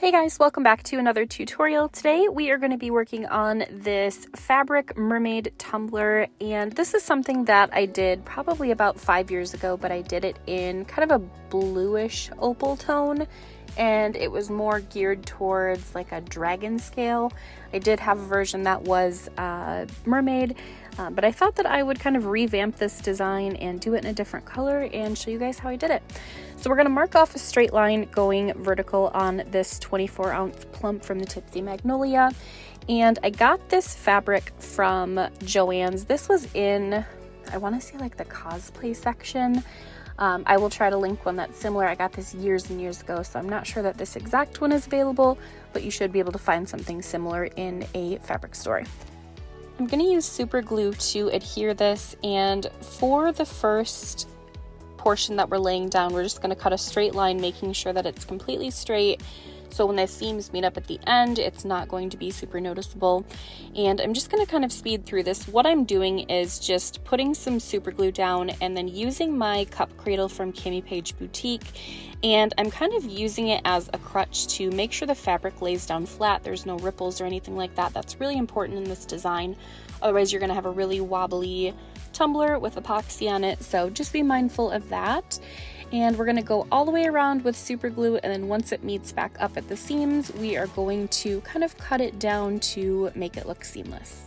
Hey guys, welcome back to another tutorial. Today we are going to be working on this fabric mermaid tumbler, and this is something that I did probably about 5 years ago, but I did it in kind of a bluish opal tone, and it was more geared towards like a dragon scale. I did have a version that was mermaid, but I thought that I would kind of revamp this design and do it in a different color and show you guys how I did it. So we're going to mark off a straight line going vertical on this 24-ounce plump from the Tipsy Magnolia. And I got this fabric from Joann's. This was in, I want to say like the cosplay section. I will try to link one that's similar. I got this years and years ago, so I'm not sure that this exact one is available, but you should be able to find something similar in a fabric store. I'm going to use super glue to adhere this, and for the first portion that we're laying down, we're just going to cut a straight line, making sure that it's completely straight, so when the seams meet up at the end, it's not going to be super noticeable. And I'm just going to kind of speed through this. What I'm doing is just putting some super glue down and then using my cup cradle from Kimmy Page Boutique, and I'm kind of using it as a crutch to make sure the fabric lays down flat. There's no ripples or anything like that. That's really important in this design. Otherwise you're going to have a really wobbly tumbler with epoxy on it, so just be mindful of that. And we're going to go all the way around with super glue, and then once it meets back up at the seams, we are going to kind of cut it down to make it look seamless.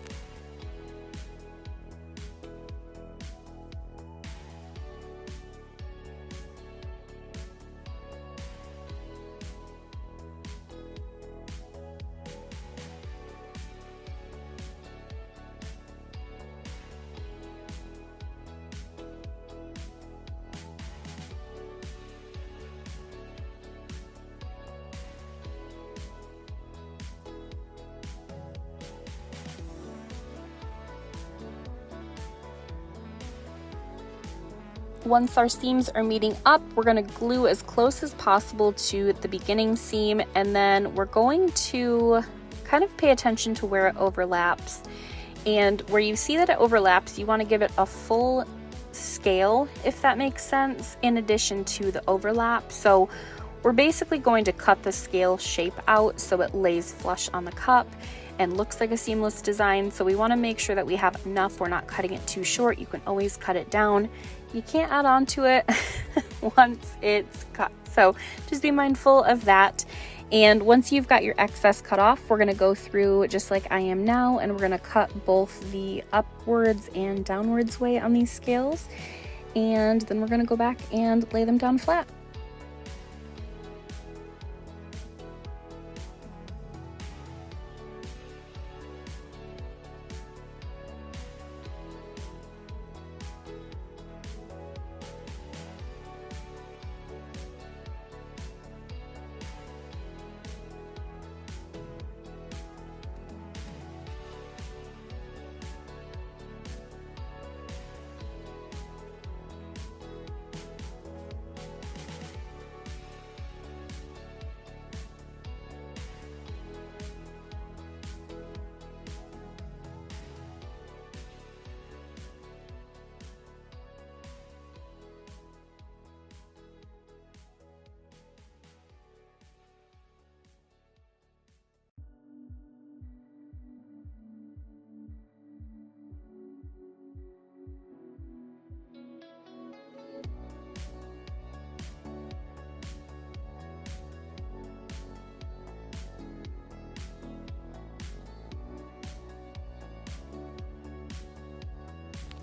Once our seams are meeting up, we're going to glue as close as possible to the beginning seam, and then we're going to kind of pay attention to where it overlaps. And where you see that it overlaps, you want to give it a full scale, if that makes sense, in addition to the overlap. So we're basically going to cut the scale shape out so it lays flush on the cup and looks like a seamless design. So we want to make sure that we have enough. We're not cutting it too short. You can always cut it down. You can't add on to it once it's cut. So just be mindful of that. And once you've got your excess cut off, we're going to go through just like I am now, and we're going to cut both the upwards and downwards way on these scales. And then we're going to go back and lay them down flat.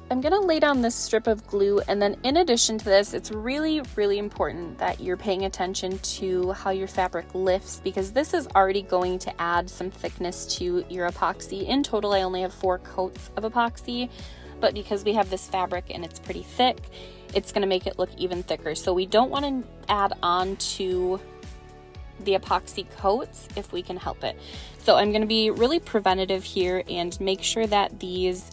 I'm going to lay down this strip of glue, and then in addition to this, it's really, really important that you're paying attention to how your fabric lifts, because this is already going to add some thickness to your epoxy. In total, I only have 4 coats of epoxy, but because we have this fabric and it's pretty thick, it's going to make it look even thicker. So we don't want to add on to the epoxy coats if we can help it. So I'm going to be really preventative here and make sure that these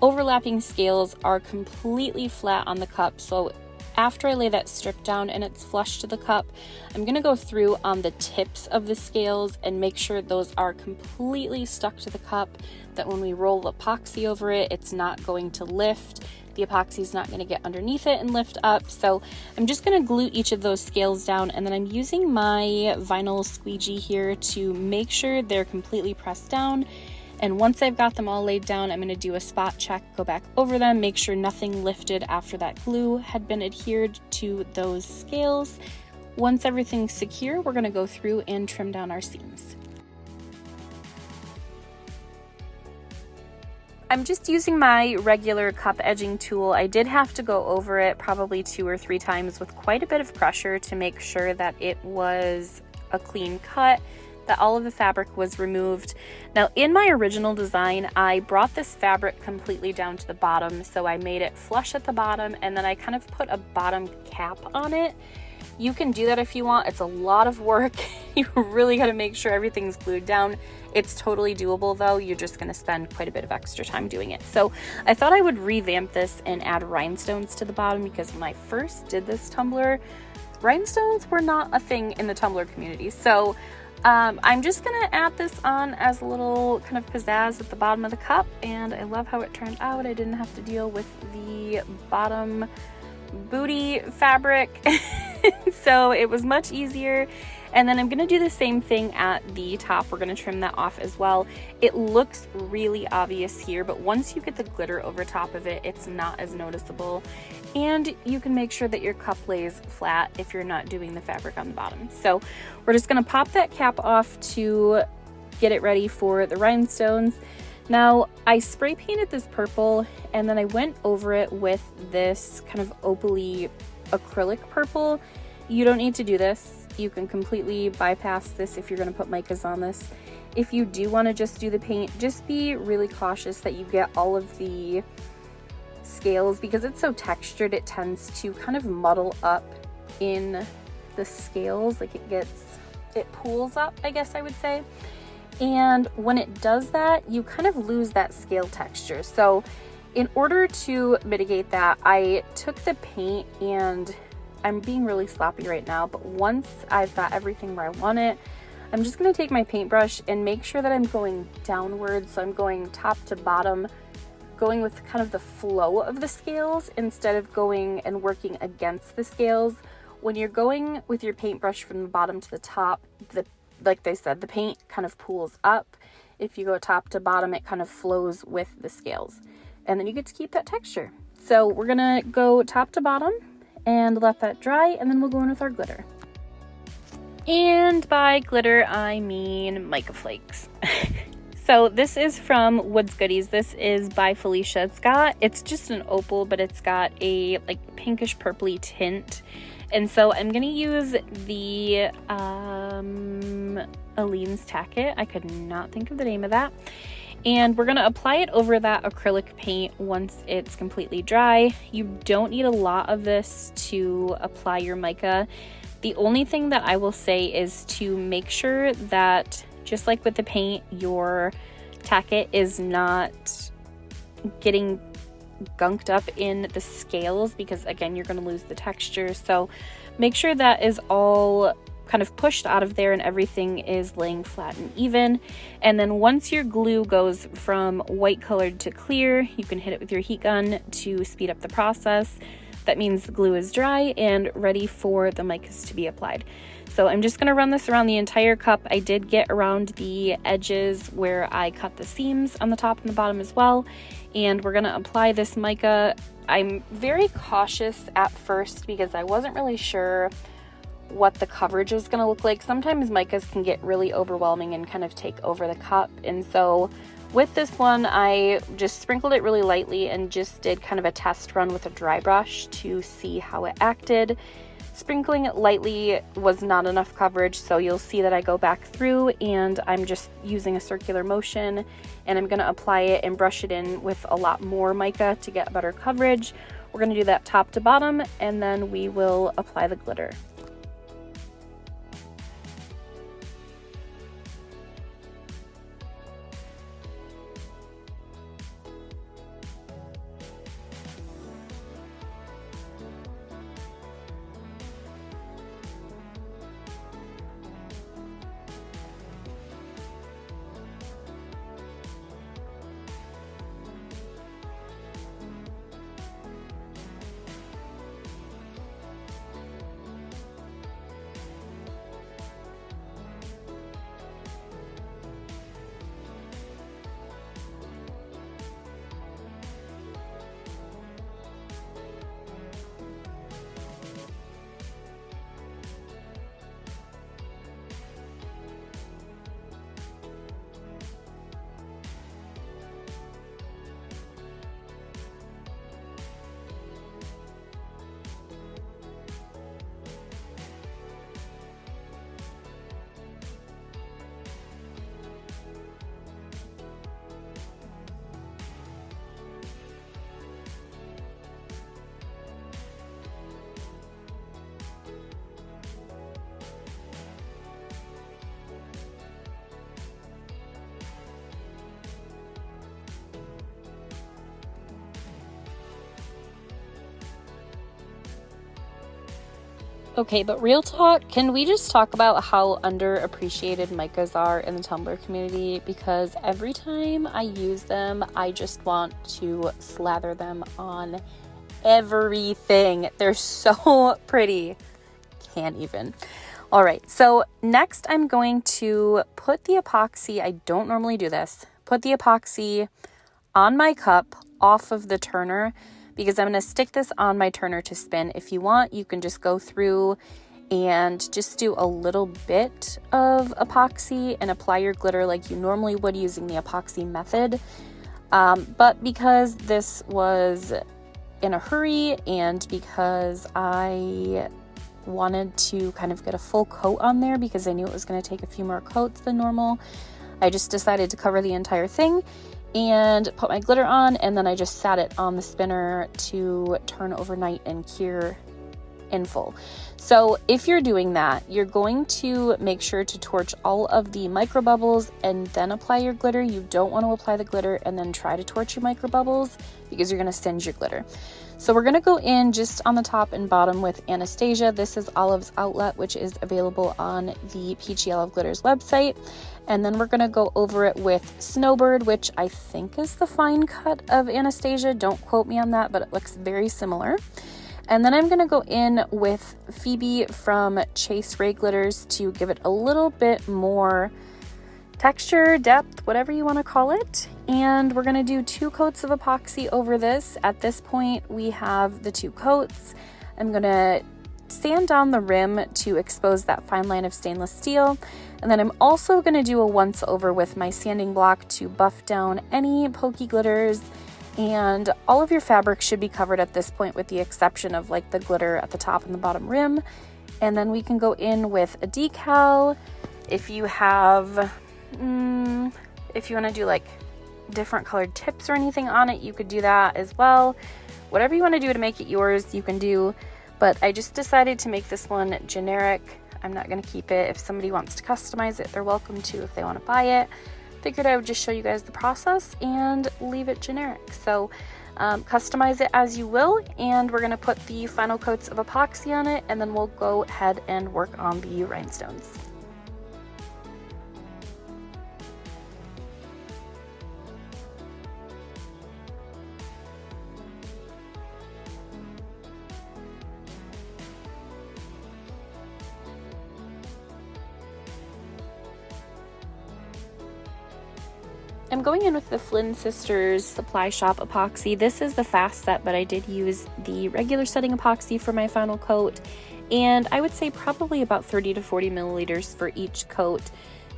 overlapping scales are completely flat on the cup. So after I lay that strip down and it's flush to the cup, I'm going to go through on the tips of the scales and make sure those are completely stuck to the cup, that when we roll epoxy over it, it's not going to lift. the epoxy is not going to get underneath it and lift up. So I'm just going to glue each of those scales down, and then I'm using my vinyl squeegee here to make sure they're completely pressed down. And once I've got them all laid down, I'm going to do a spot check, go back over them, make sure nothing lifted after that glue had been adhered to those scales. Once everything's secure, we're going to go through and trim down our seams. I'm just using my regular cup edging tool. I did have to go over it probably 2 or 3 times with quite a bit of pressure to make sure that it was a clean cut, that all of the fabric was removed. Now in my original design, I brought this fabric completely down to the bottom, so I made it flush at the bottom, and then I kind of put a bottom cap on it. You can do that if you want. It's a lot of work. You really got to make sure everything's glued down. It's totally doable though. You're just going to spend quite a bit of extra time doing it. So I thought I would revamp this and add rhinestones to the bottom, because when I first did this tumbler, rhinestones were not a thing in the tumbler community. So I'm just gonna add this on as a little kind of pizzazz at the bottom of the cup, and I love how it turned out. I didn't have to deal with the bottom booty fabric, so it was much easier. And then I'm gonna do the same thing at the top. We're gonna trim that off as well. It looks really obvious here, but once you get the glitter over top of it, it's not as noticeable. And you can make sure that your cup lays flat if you're not doing the fabric on the bottom. So we're just gonna pop that cap off to get it ready for the rhinestones. Now I spray painted this purple, and then I went over it with this kind of opal-y acrylic purple. You don't need to do this. You can completely bypass this if you're going to put micas on this. If you do want to just do the paint, just be really cautious that you get all of the scales, because it's so textured it tends to kind of muddle up in the scales. Like it pools up, I guess I would say. And when it does that, you kind of lose that scale texture. So in order to mitigate that, I took the paint, and I'm being really sloppy right now, but once I've got everything where I want it, I'm just going to take my paintbrush and make sure that I'm going downwards. So I'm going top to bottom, going with kind of the flow of the scales instead of going and working against the scales. When you're going with your paintbrush from the bottom to the top, like they said, the paint kind of pools up. If you go top to bottom, it kind of flows with the scales, and then you get to keep that texture. So we're going to go top to bottom and let that dry, and then we'll go in with our glitter. And by glitter, I mean mica flakes. So this is from Woods Goodies. This is by Felicia. It's just an opal, but it's got a like pinkish purpley tint. And so I'm gonna use the Aleene's Tacket. I could not think of the name of that. And we're gonna apply it over that acrylic paint once it's completely dry. You don't need a lot of this to apply your mica. The only thing that I will say is to make sure that, just like with the paint, your tacket is not getting gunked up in the scales, because again, you're gonna lose the texture. So make sure that is all kind of pushed out of there and everything is laying flat and even. And then once your glue goes from white colored to clear, you can hit it with your heat gun to speed up the process. That means the glue is dry and ready for the micas to be applied. So I'm just going to run this around the entire cup. I did get around the edges where I cut the seams on the top and the bottom as well. And we're going to apply this mica. I'm very cautious at first because I wasn't really sure what the coverage was going to look like. Sometimes micas can get really overwhelming and kind of take over the cup. And so with this one, I just sprinkled it really lightly and just did kind of a test run with a dry brush to see how it acted. Sprinkling it lightly was not enough coverage, so you'll see that I go back through and I'm just using a circular motion, and I'm going to apply it and brush it in with a lot more mica to get better coverage. We're going to do that top to bottom, and then we will apply the glitter. Okay, but real talk, can we just talk about how underappreciated micas are in the Tumbler community? Because every time I use them, I just want to slather them on everything. They're so pretty. Can't even. All right, so next I'm going to put the epoxy. I don't normally do this. Put the epoxy on my cup off of the turner, because I'm going to stick this on my turner to spin. If you want, you can just go through and just do a little bit of epoxy and apply your glitter like you normally would using the epoxy method. But because this was in a hurry and because I wanted to kind of get a full coat on there because I knew it was going to take a few more coats than normal, I just decided to cover the entire thing and put my glitter on, and then I just sat it on the spinner to turn overnight and cure in full. So if you're doing that, you're going to make sure to torch all of the micro bubbles and then apply your glitter. You don't want to apply the glitter and then try to torch your micro bubbles because you're going to singe your glitter. So we're going to go in just on the top and bottom with Anastasia. This is Olive's Outlet, which is available on the Peachy Olive Glitters website. And then we're going to go over it with Snowbird, which I think is the fine cut of Anastasia. Don't quote me on that, but it looks very similar. And then I'm going to go in with Phoebe from Rae Glitters to give it a little bit more texture, depth, whatever you want to call it. And we're going to do 2 coats of epoxy over this. At this point, we have the 2 coats. I'm going to sand down the rim to expose that fine line of stainless steel. And then I'm also going to do a once over with my sanding block to buff down any pokey glitters. And all of your fabric should be covered at this point with the exception of like the glitter at the top and the bottom rim. And then we can go in with a decal. If you have, if you want to do like different colored tips or anything on it, you could do that as well. Whatever you want to do to make it yours, you can do. But I just decided to make this one generic. I'm not going to keep it. If somebody wants to customize it, they're welcome to if they want to buy it. Figured I would just show you guys the process and leave it generic. So customize it as you will, and we're going to put the final coats of epoxy on it, and then we'll go ahead and work on the rhinestones. I'm going in with the Flynn Sisters Supply Shop epoxy. This is the fast set, but I did use the regular setting epoxy for my final coat, and I would say probably about 30 to 40 milliliters for each coat.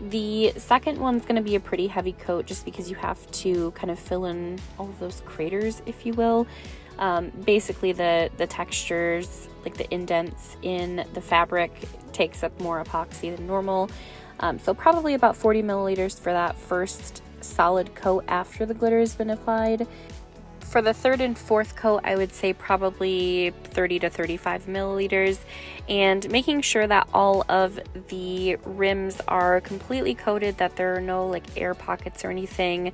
The second one's going to be a pretty heavy coat just because you have to kind of fill in all of those craters, if you will. Basically the textures, like the indents in the fabric, takes up more epoxy than normal. So probably about 40 milliliters for that first solid coat after the glitter has been applied. For the third and fourth coat, I would say probably 30 to 35 milliliters, and making sure that all of the rims are completely coated, that there are no like air pockets or anything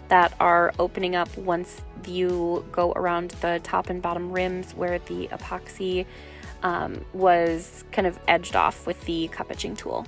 that are opening up once you go around the top and bottom rims where the epoxy was kind of edged off with the cup etching tool.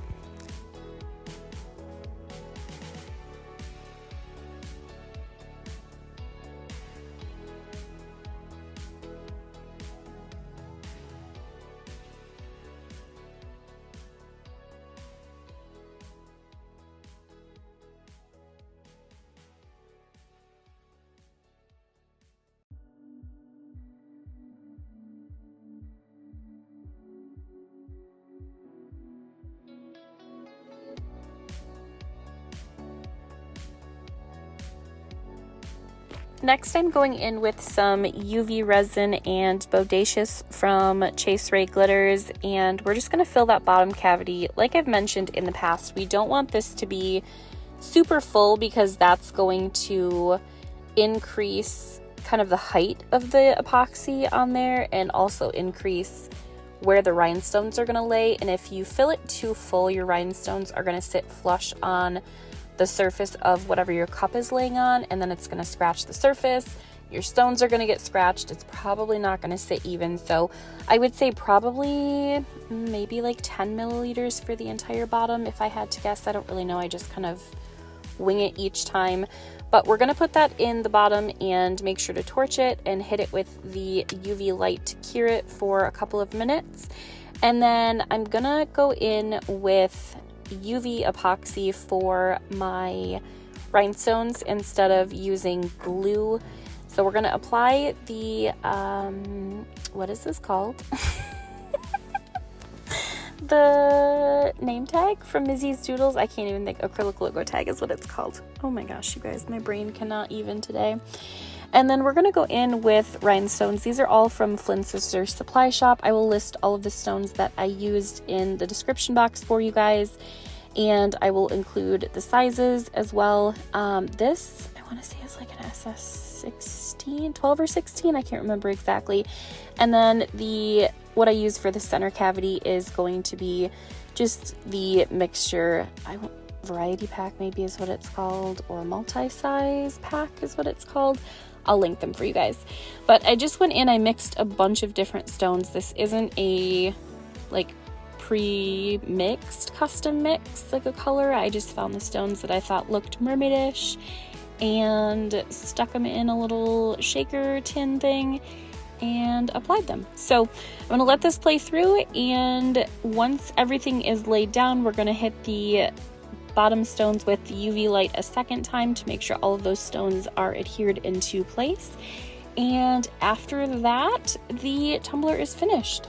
Next, I'm going in with some UV resin and Bodacious from Rae Glitters, and we're just going to fill that bottom cavity. Like I've mentioned in the past, we don't want this to be super full because that's going to increase kind of the height of the epoxy on there and also increase where the rhinestones are going to lay. And if you fill it too full, your rhinestones are going to sit flush on the surface of whatever your cup is laying on, and then it's going to scratch the surface your stones are going to get scratched. It's probably not going to sit even. So I would say probably maybe like 10 milliliters for the entire bottom. If I had to guess, I don't really know. I just kind of wing it each time. But we're going to put that in the bottom and make sure to torch it and hit it with the UV light to cure it for a couple of minutes. And then I'm going to go in with UV epoxy for my rhinestones instead of using glue. So we're going to apply the, what is this called? The name tag from Mizzy's Doodles. I can't even think. Acrylic logo tag is what it's called. Oh my gosh, you guys, my brain cannot even today. And then we're going to go in with rhinestones. These are all from Flynn's Sister Supply Shop. I will list all of the stones that I used in the description box for you guys. And I will include the sizes as well. This, I want to say, is like an SS16, 12 or 16. I can't remember exactly. And then what I use for the center cavity is going to be just the mixture. Variety pack maybe is what it's called, or multi-size pack is what it's called. I'll link them for you guys. But I just went in, I mixed a bunch of different stones. This isn't a like pre-mixed custom mix like a color. I just found the stones that I thought looked mermaidish and stuck them in a little shaker tin thing and applied them. So I'm going to let this play through, and once everything is laid down, we're going to hit the bottom stones with the UV light a second time to make sure all of those stones are adhered into place. And after that, the tumbler is finished.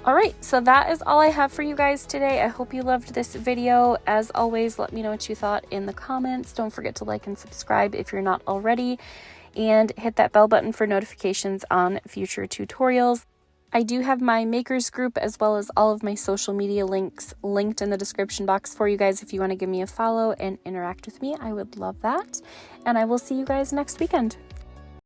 Alright, so that is all I have for you guys today. I hope you loved this video. As always, let me know what you thought in the comments. Don't forget to like and subscribe if you're not already, and hit that bell button for notifications on future tutorials. I do have my makers group as well as all of my social media links linked in the description box for you guys if you want to give me a follow and interact with me. I would love that. And I will see you guys next weekend.